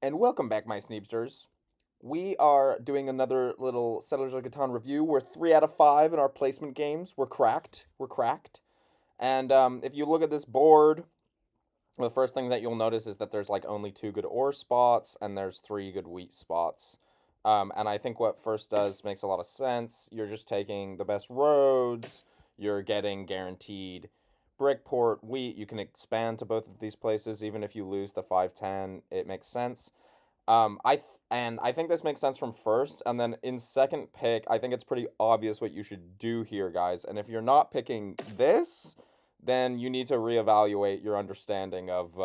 And welcome back, my Sneepsters. We are doing another little Settlers of Catan review. We're 3 out of 5 in our placement games. We're cracked. We're cracked. And if you look at this board, the first thing that you'll notice is that there's like only 2 good ore spots and there's 3 good wheat spots. And I think what first does makes a lot of sense. You're just taking the best roads. You're getting guaranteed brickport wheat. You can expand to both of these places even if you lose the 510. It makes sense. I think this makes sense from first, and then in second pick, I think it's pretty obvious what you should do here, guys. And if you're not picking this, then you need to reevaluate your understanding of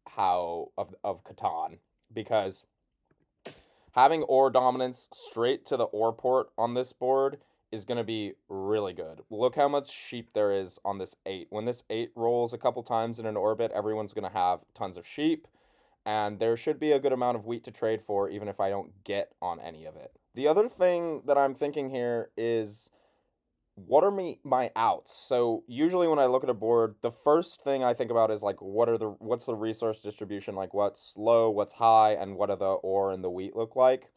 how of Catan, because having ore dominance straight to the ore port on this board is going to be really good. Look how much sheep there is on this 8. When this 8 rolls a couple times in an orbit, everyone's going to have tons of sheep, and there should be a good amount of wheat to trade for, even if I don't get on any of it. The other thing that I'm thinking here is, what are my outs? So usually when I look at a board, the first thing I think about is like what's the resource distribution, like what's low, what's high, and what do the ore and the wheat look like.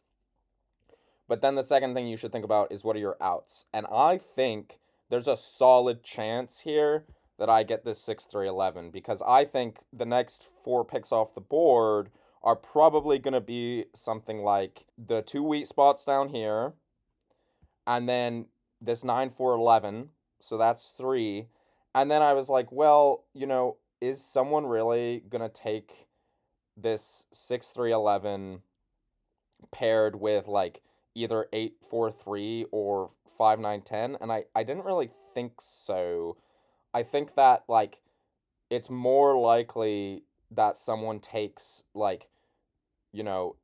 But then the second thing you should think about is what are your outs. And I think there's a solid chance here that I get this 6-3-11, because I think the next 4 picks off the board are probably going to be something like the 2 wheat spots down here, and then this 9-4-11. So that's 3. And then I was like, well, is someone really going to take this 6-3-11 paired with like either 8-4-3 or 5-9-10? And I didn't really think so. I think that like it's more likely that someone takes like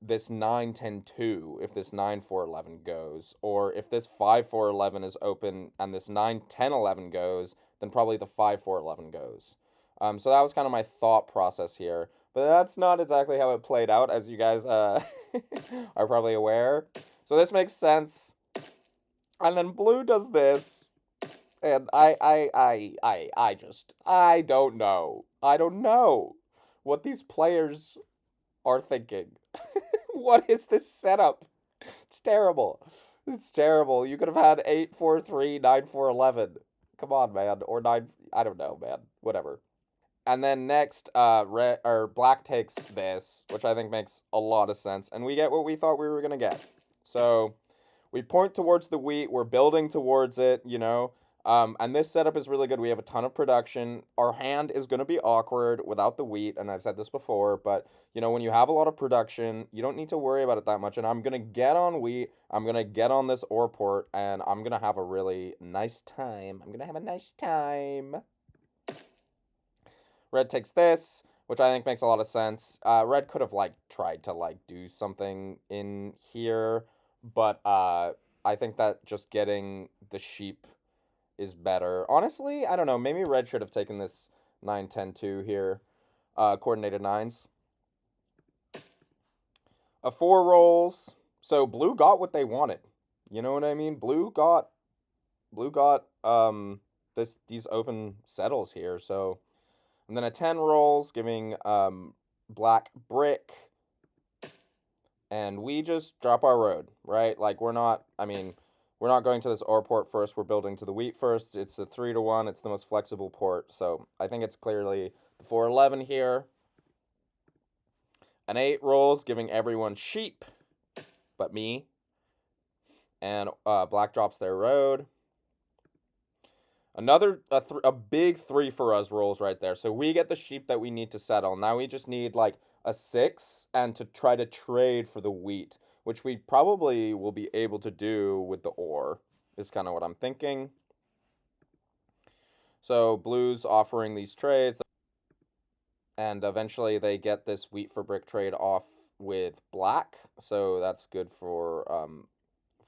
this 9-10-2 if this 9-4-11 goes, or if this 5-4-11 is open and this 9-10-11 goes, then probably the 5-4-11 goes. So that was kind of my thought process here, but that's not exactly how it played out, as you guys are probably aware. So this makes sense. And then blue does this, and I don't know. I don't know what these players are thinking. What is this setup? It's terrible. It's terrible. You could have had 8-4-3, 9-4-11. Come on, man. Or 9, I don't know, man. Whatever. And then next, red or black takes this, which I think makes a lot of sense, and we get what we thought we were gonna get. So we point towards the wheat. We're building towards it. And this setup is really good. We have a ton of production. Our hand is going to be awkward without the wheat, and I've said this before, but when you have a lot of production, you don't need to worry about it that much. And I'm going to get on wheat. I'm going to get on this ore port, and I'm going to have a really nice time. I'm going to have a nice time. Red takes this, which I think makes a lot of sense. Red could have like tried to like do something in here, but I think that just getting the sheep is better. Honestly, I don't know. Maybe red should have taken this 9-10-2 here. Coordinated nines. A 4 rolls. So blue got what they wanted. You know what I mean? Blue got these open settles here. So, and then a 10 rolls, giving black brick, and we just drop our road, right? Like we're not going to this ore port first, we're building to the wheat first. It's the 3-1, it's the most flexible port. So I think it's clearly the 4-11 here. An 8 rolls, giving everyone sheep but me. And black drops their road. Another a big 3 for us rolls right there. So we get the sheep that we need to settle. Now we just need like a 6 and to try to trade for the wheat, which we probably will be able to do with the ore, is kind of what I'm thinking. So blue's offering these trades, and eventually they get this wheat for brick trade off with black. So that's good for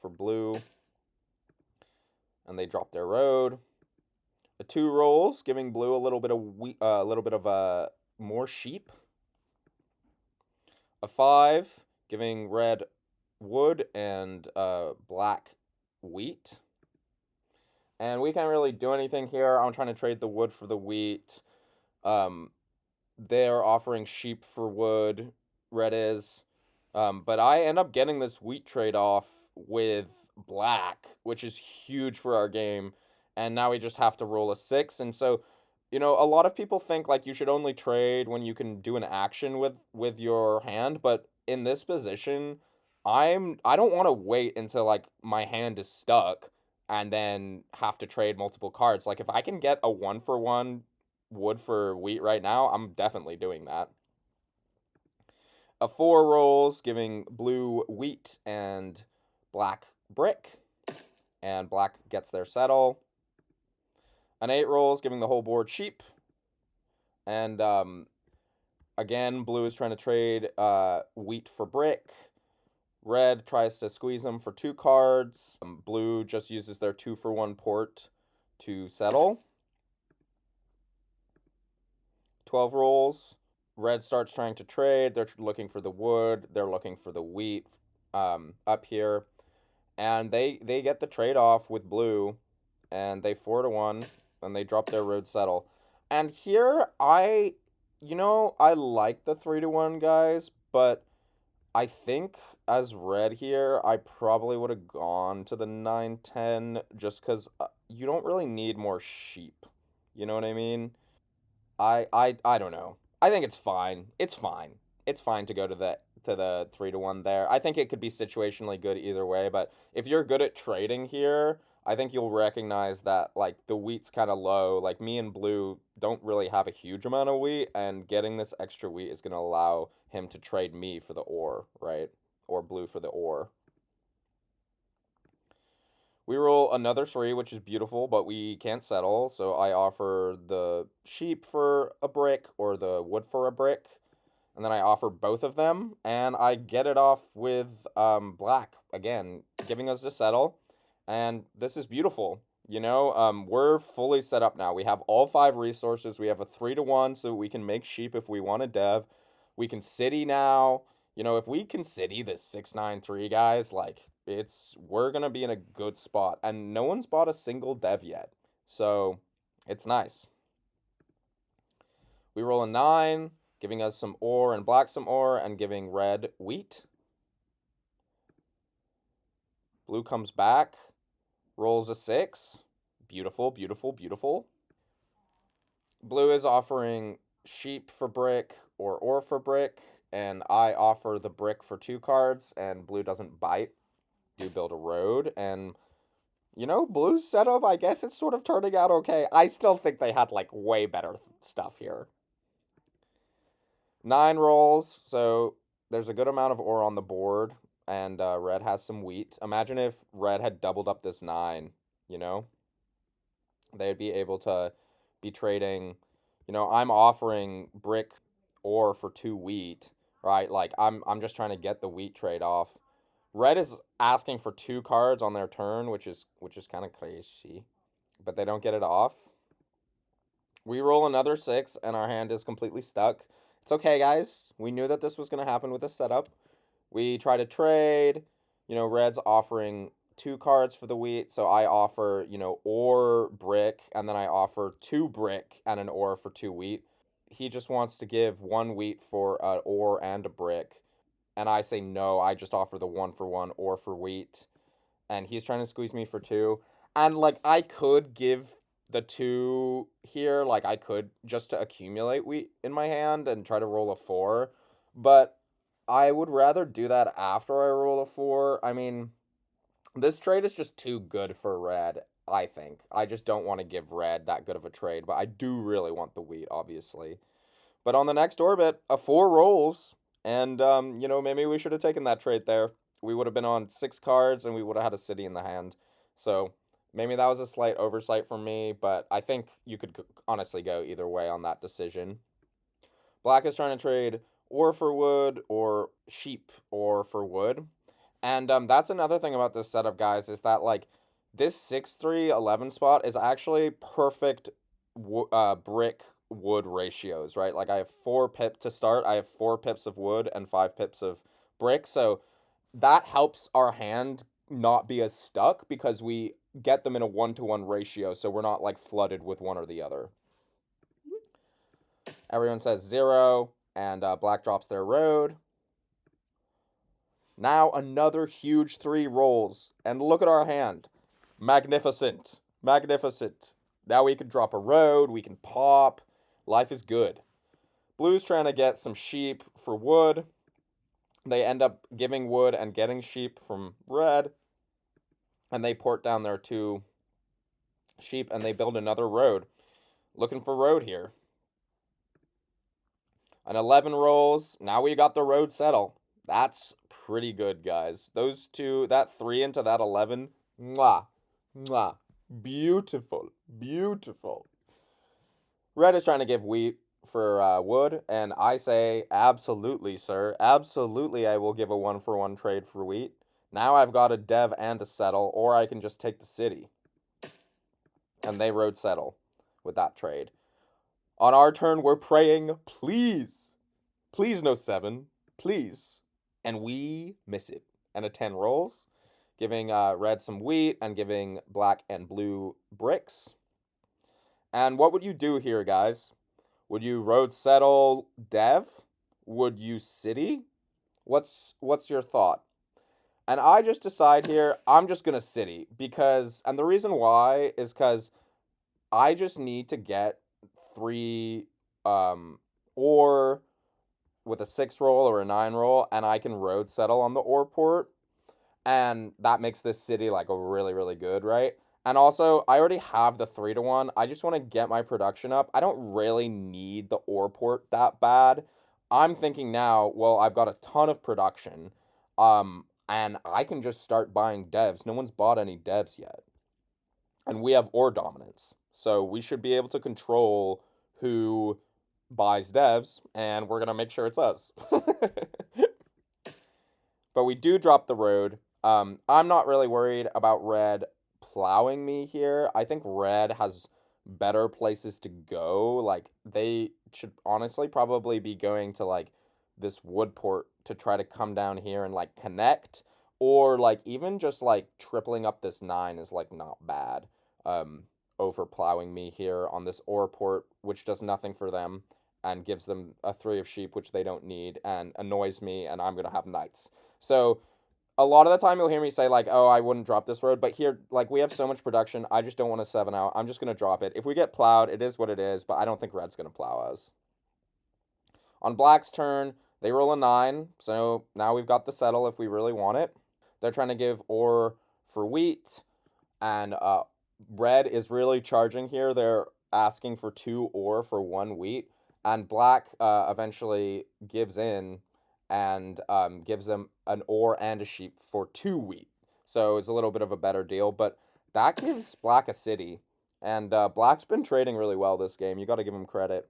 blue. And they drop their road. A 2 rolls, giving blue a little bit of wheat, a little bit of more sheep. A 5, giving red wood and black wheat. And we can't really do anything here. I'm trying to trade the wood for the wheat. They're offering sheep for wood. red is. But I end up getting this wheat trade off with black, which is huge for our game. And now we just have to roll a 6. And so, a lot of people think like you should only trade when you can do an action with your hand, but in this position, I don't want to wait until like my hand is stuck and then have to trade multiple cards. Like if I can get a 1-for-1 wood for wheat right now, I'm definitely doing that. A 4 rolls, giving blue wheat and black brick, and black gets their settle. An 8 rolls, giving the whole board sheep, and again, blue is trying to trade wheat for brick. Red tries to squeeze them for 2 cards. Blue just uses their 2-for-1 port to settle. 12 rolls. Red starts trying to trade. They're looking for the wood. They're looking for the wheat up here. And they get the trade off with blue. And they 4-1. And they drop their road settle. And here, I like the 3-1 guys. But I think as red here, I probably would have gone to the 9-10. Just because you don't really need more sheep. You know what I mean? I don't know. I think it's fine. It's fine. It's fine to go to the 3-1 there. I think it could be situationally good either way, but if you're good at trading here, I think you'll recognize that like the wheat's kind of low. Like me and blue don't really have a huge amount of wheat, and getting this extra wheat is going to allow him to trade me for the ore, right? Or blue for the ore. We roll another 3, which is beautiful, but we can't settle, so I offer the sheep for a brick or the wood for a brick, and then I offer both of them, and I get it off with black, again, giving us a settle, and this is beautiful. We're fully set up now. We have all 5 resources. We have a 3-1, so we can make sheep if we want to dev. We can city now. If we can city this 693 guys, like we're gonna be in a good spot, and no one's bought a single dev yet, so it's nice. We roll a 9, giving us some ore and black some ore, and giving red wheat. Blue comes back, rolls a 6. Beautiful, beautiful, beautiful. Blue is offering sheep for brick or ore for brick, and I offer the brick for 2 cards, and blue doesn't bite. Do build a road, and blue's setup, I guess it's sort of turning out okay. I still think they had like way better stuff here. 9 rolls, so there's a good amount of ore on the board, and red has some wheat. Imagine if red had doubled up this 9, you know? They'd be able to be trading, I'm offering brick ore for 2 wheat, right? Like I'm just trying to get the wheat trade off. Red is asking for 2 cards on their turn, which is kind of crazy, but they don't get it off. We roll another 6, and our hand is completely stuck. It's okay, guys. We knew that this was going to happen with the setup. We try to trade. Red's offering 2 cards for the wheat, so I offer, ore, brick, and then I offer 2 brick and an ore for 2 wheat. He just wants to give 1 wheat for an ore and a brick, and I say no, I just offer the 1-for-1 ore for wheat, and he's trying to squeeze me for 2. And like I could give the 2 here, like I could just to accumulate wheat in my hand and try to roll a 4, but I would rather do that after I roll a 4. I mean, this trade is just too good for red, I think. I just don't want to give red that good of a trade, but I do really want the wheat, obviously. But on the next orbit, a 4 rolls, and maybe we should have taken that trade there. We would have been on 6 cards, and we would have had a city in the hand. So maybe that was a slight oversight from me, but I think you could honestly go either way on that decision. Black is trying to trade ore for wood or sheep ore for wood. And that's another thing about this setup, guys, is that like this 6-3-11 spot is actually perfect brick wood ratios, right? Like I have 4 pip to start. I have 4 pips of wood and 5 pips of brick. So that helps our hand not be as stuck because we get them in a 1-to-1 ratio. So we're not like flooded with one or the other. Everyone says 0, and black drops their road. Now another huge 3 rolls. And look at our hand. Magnificent. Magnificent. Now we can drop a road. We can pop. Life is good. Blue's trying to get some sheep for wood. They end up giving wood and getting sheep from red. And they port down their 2 sheep and they build another road. Looking for road here. An 11 rolls. Now we got the road settle. That's pretty good, guys. Those 2, that 3 into that 11. Mwah. Mwah. Beautiful. Beautiful. Red is trying to give wheat for wood, and I say, absolutely, sir. Absolutely, I will give a 1-for-1 trade for wheat. Now I've got a dev and a settle, or I can just take the city. And they road settle with that trade. On our turn, we're praying, please. Please no 7. Please. And we miss it. And a 10 rolls, giving red some wheat and giving black and blue bricks. And what would you do here, guys? Would you road settle dev? Would you city? What's your thought? And I just decide here, I'm just going to city because, and the reason why is because I just need to get 3 or with a 6 roll or a 9 roll, and I can road settle on the ore port. And that makes this city like a really, really good, right? And also, I already have the 3-to-1. I just want to get my production up. I don't really need the ore port that bad. I'm thinking now, well, I've got a ton of production, and I can just start buying devs. No one's bought any devs yet. And we have ore dominance. So we should be able to control who buys devs, and we're going to make sure it's us. But we do drop the road. I'm not really worried about red plowing me here. I think red has better places to go. Like, they should honestly probably be going to, like, this wood port to try to come down here and, like, connect. Or, like, even just, like, tripling up this 9 is, like, not bad. Over plowing me here on this ore port, which does nothing for them and gives them a 3 of sheep, which they don't need, and annoys me, and I'm going to have knights. So a lot of the time you'll hear me say, like, oh, I wouldn't drop this road. But here, like, we have so much production. I just don't want to 7 out. I'm just going to drop it. If we get plowed, it is what it is. But I don't think red's going to plow us. On black's turn, they roll a 9. So now we've got the settle if we really want it. They're trying to give ore for wheat. And red is really charging here. They're asking for 2 ore for 1 wheat. And black eventually gives in and gives them an ore and a sheep for 2 wheat. So it's a little bit of a better deal, but that gives black a city. And black's been trading really well this game. You got to give him credit.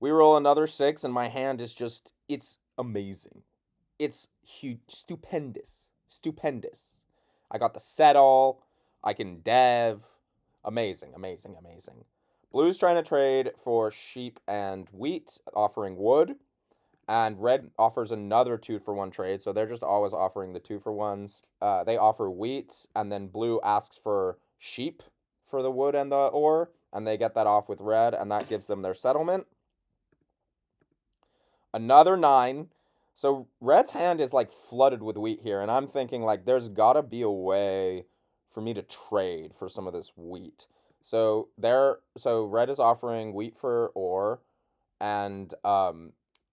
We roll another 6, and my hand is just, it's amazing. It's huge, stupendous. Stupendous. I got the settle. I can dev. Amazing, amazing, amazing. Blue's trying to trade for sheep and wheat, offering wood. And red offers another 2-for-1 trade, so they're just always offering the 2-for-1s. They offer wheat, and then blue asks for sheep for the wood and the ore, and they get that off with red, and that gives them their settlement. Another 9. So red's hand is like flooded with wheat here, and I'm thinking like there's gotta be a way for me to trade for some of this wheat. So red is offering wheat for ore, and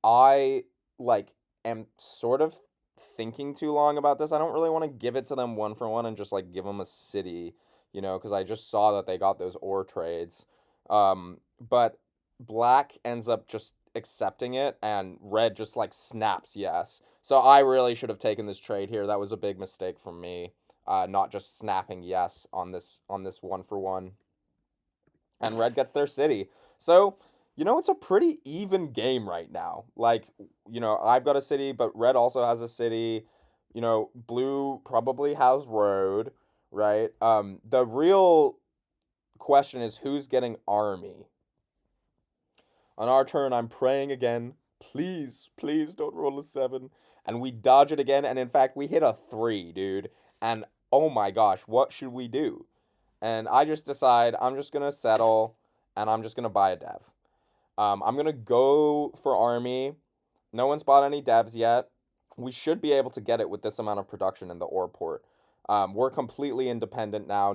I like am sort of thinking too long about this. I don't really want to give it to them 1-for-1 and just like give them a city, because I just saw that they got those ore trades. But black ends up just accepting it, and red just like snaps yes. So I really should have taken this trade here. That was a big mistake from me, not just snapping yes on this 1-for-1. And red gets their city. So it's a pretty even game right now. Like, I've got a city, but red also has a city. Blue probably has road, right? The real question is who's getting army. On our turn, I'm praying again. Please, please don't roll a 7. And we dodge it again. And in fact, we hit a 3, dude. And oh my gosh, what should we do? And I just decide I'm just going to settle and I'm just going to buy a dev. I'm going to go for army. No one's bought any devs yet. we should be able to get it with this amount of production in the ore port. We're completely independent now.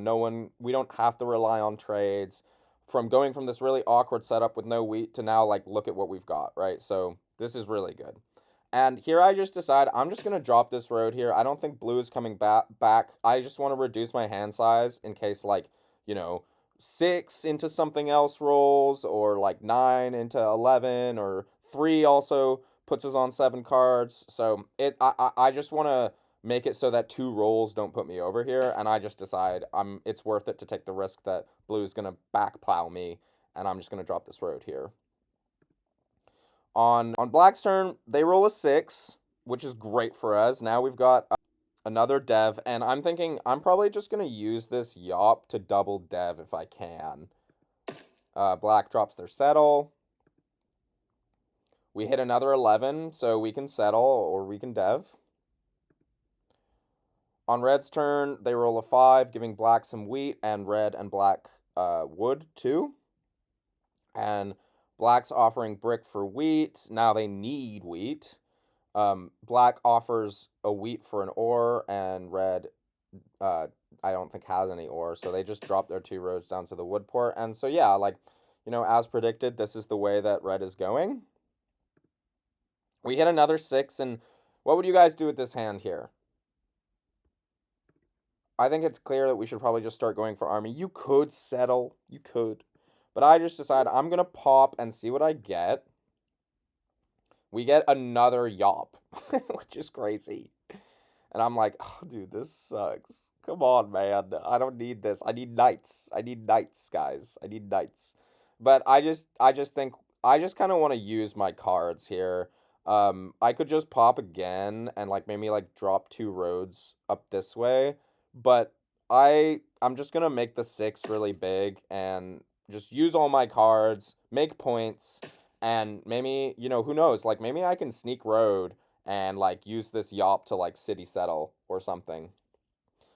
We don't have to rely on trades. From going from this really awkward setup with no wheat to now, like, look at what we've got, right? So this is really good. And here I just decide I'm just going to drop this road here. I don't think blue is coming back. I just want to reduce my hand size in case, like, you know, 6 into something else rolls, or like 9 into 11, or 3 also puts us on 7 cards. So I just want to make it so that 2 rolls don't put me over here, and I just decide it's worth it to take the risk that blue is going to back plow me, and I'm just going to drop this road here. On black's turn, they roll a 6, which is great for us. Now we've got another dev, and I'm thinking I'm probably just going to use this yop to double dev if I can. Black drops their settle. We hit another 11, so we can settle or we can dev. On red's turn, they roll a 5, giving black some wheat, and red and black wood too. And black's offering brick for wheat. Now they need wheat. Black offers a wheat for an ore, and red, I don't think has any ore, so they just drop their 2 roads down to the wood port. And so yeah, like, as predicted, this is the way that red is going. We hit another 6, and what would you guys do with this hand here? I think it's clear that we should probably just start going for army. You could settle, you could, but I just decided I'm gonna pop and see what I get. We get another yop, which is crazy. And I'm like, oh, dude, this sucks. Come on, man. I don't need this. I need knights. I need knights, guys. I need knights. But I just think I just kind of want to use my cards here. I could just pop again and like maybe like drop 2 roads up this way, but I'm just gonna make the 6 really big and just use all my cards, make points, and maybe, who knows, like maybe I can sneak road and like use this yop to like city settle or something.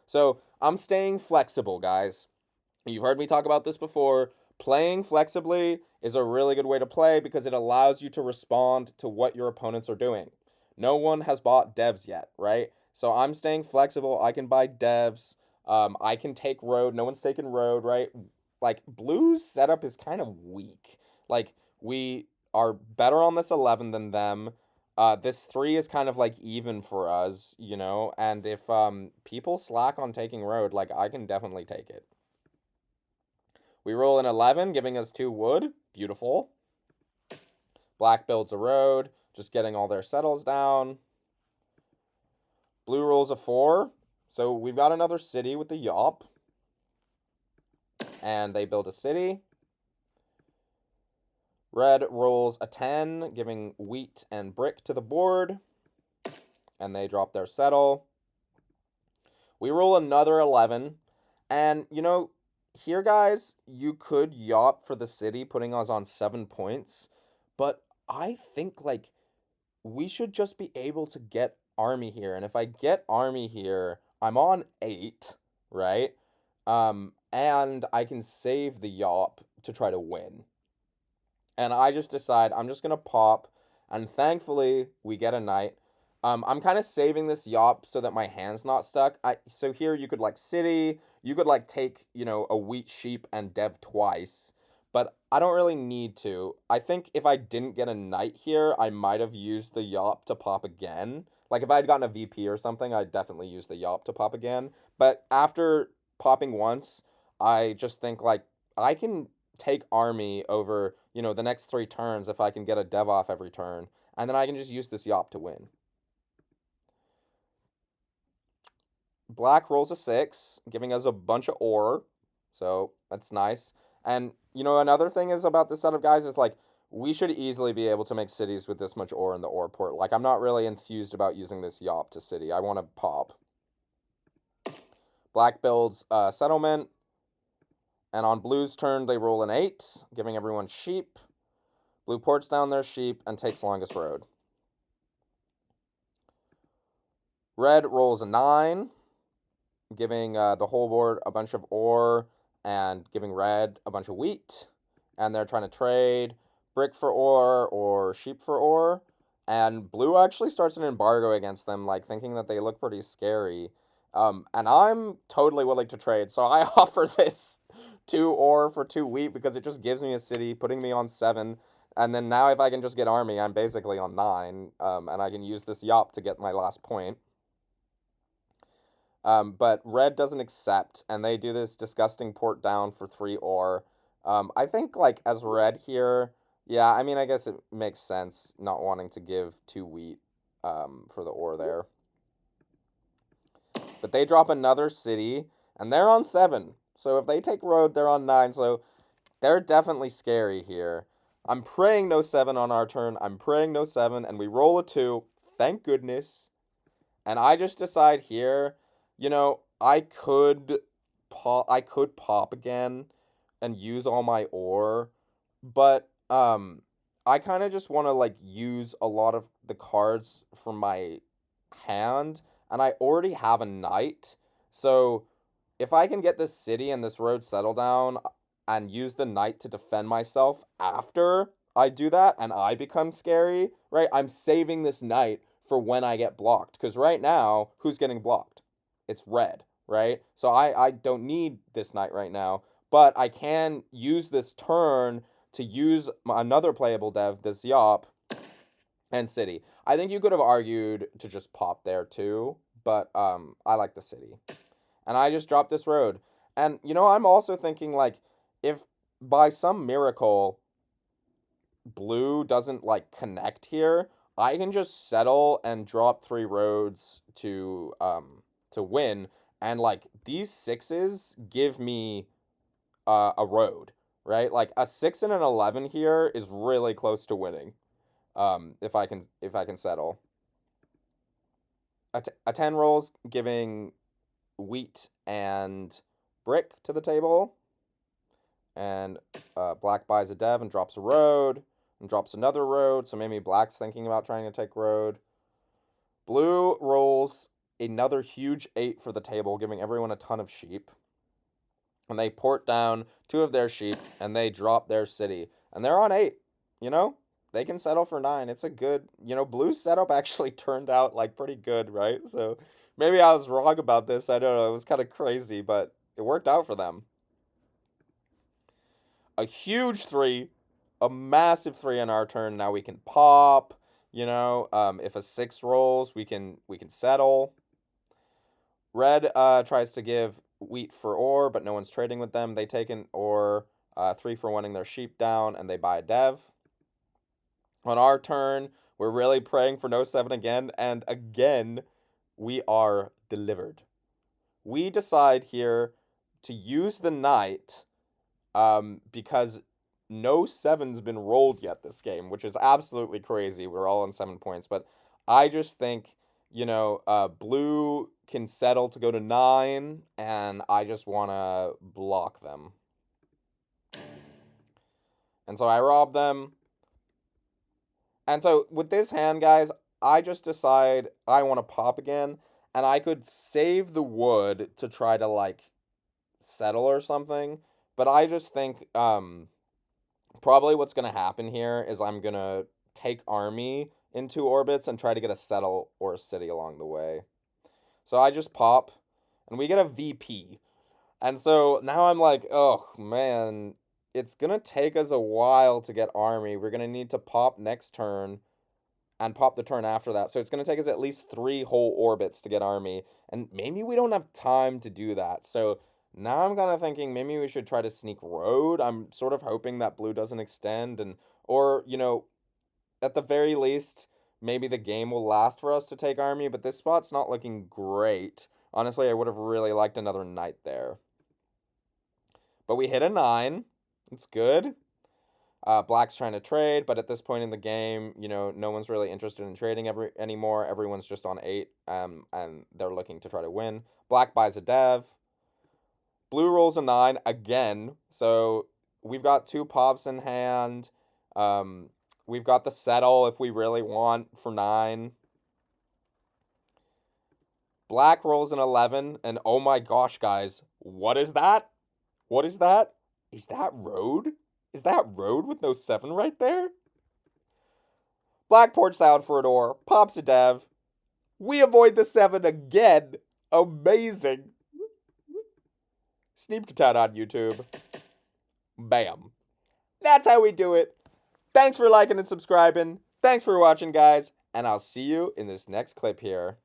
So I'm staying flexible, guys. You've heard me talk about this before. Playing flexibly is a really good way to play because it allows you to respond to what your opponents are doing. No one has bought devs yet, right? So I'm staying flexible. I can buy devs. I can take road. No one's taken road, right? Like, blue's setup is kind of weak. Like, we are better on this 11 than them. This 3 is kind of like even for us, and if people slack on taking road, like, I can definitely take it. We roll an 11, giving us 2 wood. Beautiful. Black builds a road, just getting all their settles down. Blue rolls a 4. So we've got another city with the yop. And they build a city. Red rolls a 10, giving wheat and brick to the board. And they drop their settle. We roll another 11. And, here, guys, you could yop for the city, putting us on 7 points. But I think, like, we should just be able to get army here. And if I get army here, I'm on 8, right? And I can save the yop to try to win. And I just decide I'm just going to pop. And thankfully, we get a knight. I'm kind of saving this yop so that my hand's not stuck. So here you could, like, city. You could, like, take, a wheat sheep and dev twice. But I don't really need to. I think if I didn't get a knight here, I might have used the yop to pop again. Like, if I had gotten a VP or something, I'd definitely use the yop to pop again. But after popping once, I just think, like, I can take army over, the next 3 turns if I can get a dev off every turn. And then I can just use this yop to win. Black rolls a 6, giving us a bunch of ore. So that's nice. And, another thing is about this setup, guys, is like, we should easily be able to make cities with this much ore in the ore port. Like, I'm not really enthused about using this yop to city. I want to pop. Black builds a settlement. And on blue's turn, they roll an 8, giving everyone sheep. Blue ports down their sheep and takes longest road. Red rolls a 9, giving the whole board a bunch of ore and giving red a bunch of wheat. And they're trying to trade brick for ore or sheep for ore. And blue actually starts an embargo against them, like thinking that they look pretty scary. And I'm totally willing to trade, so I offer this 2 ore for 2 wheat because it just gives me a city, putting me on 7. And then now if I can just get army, I'm basically on 9. And I can use this yop to get my last point. But red doesn't accept, and they do this disgusting port down for 3 ore. I think, like, as red here, yeah, I mean, I guess it makes sense not wanting to give 2 wheat for the ore there. But they drop another city, and they're on 7. So if they take road, they're on 9. So they're definitely scary here. I'm praying no 7 on our turn. I'm praying no 7, and we roll a 2. Thank goodness. And I just decide here, I could pop again and use all my ore, but I kind of just want to like use a lot of the cards from my hand, and I already have a knight. So if I can get this city and this road settle down and use the knight to defend myself after I do that and I become scary, right? I'm saving this knight for when I get blocked. Because right now, who's getting blocked? It's red, right? So I don't need this knight right now, but I can use this turn to use another playable dev, this Yop, and city. I think you could have argued to just pop there too, but I like the city. And I just dropped this road. And I'm also thinking like if by some miracle blue doesn't like connect here, I can just settle and drop 3 roads to win. And like these 6s give me a road, right? Like a 6 and an 11 here is really close to winning. If I can settle. A 10 rolls giving wheat and brick to the table. And black buys a dev and drops a road and drops another road. So maybe black's thinking about trying to take road. Blue rolls another huge 8 for the table, giving everyone a ton of sheep. And they port down 2 of their sheep and they drop their city. And they're on 8. They can settle for 9. It's a good, blue's setup actually turned out like pretty good, right? So maybe I was wrong about this. I don't know. It was kind of crazy, but it worked out for them. A huge 3, a massive 3 on our turn. Now we can pop. If a 6 rolls, we can settle. Red tries to give wheat for ore, but no one's trading with them. They take an ore, 3 for wanting their sheep down, and they buy a dev. On our turn, we're really praying for no 7 again, and again, we are delivered. We decide here to use the knight because no 7's been rolled yet this game, which is absolutely crazy. We're all on 7 points, but I just think, blue can settle to go to 9, and I just want to block them. And so I rob them. And so with this hand, guys, I just decide I want to pop again, and I could save the wood to try to, like, settle or something, but I just think, probably what's going to happen here is I'm going to take army in 2 orbits and try to get a settle or a city along the way. So I just pop, and we get a VP. And so now I'm like, oh, man, it's going to take us a while to get army. We're going to need to pop next turn and pop the turn after that. So it's going to take us at least 3 whole orbits to get army. And maybe we don't have time to do that. So now I'm kind of thinking maybe we should try to sneak road. I'm sort of hoping that blue doesn't extend, or, at the very least, maybe the game will last for us to take army, but this spot's not looking great. Honestly, I would have really liked another knight there. But we hit a 9. It's good. Black's trying to trade, but at this point in the game, no one's really interested in trading anymore. Everyone's just on 8, and they're looking to try to win. Black buys a dev. Blue rolls a 9 again, so we've got 2 pops in hand. We've got the settle if we really want for 9. Black rolls an 11, and oh my gosh, guys, what is that? What is that? Is that road? Is that road with no 7 right there? Black porch loud for a door. Pops a dev. We avoid the 7 again. Amazing. Sneep Catan on YouTube. Bam. That's how we do it. Thanks for liking and subscribing. Thanks for watching, guys. And I'll see you in this next clip here.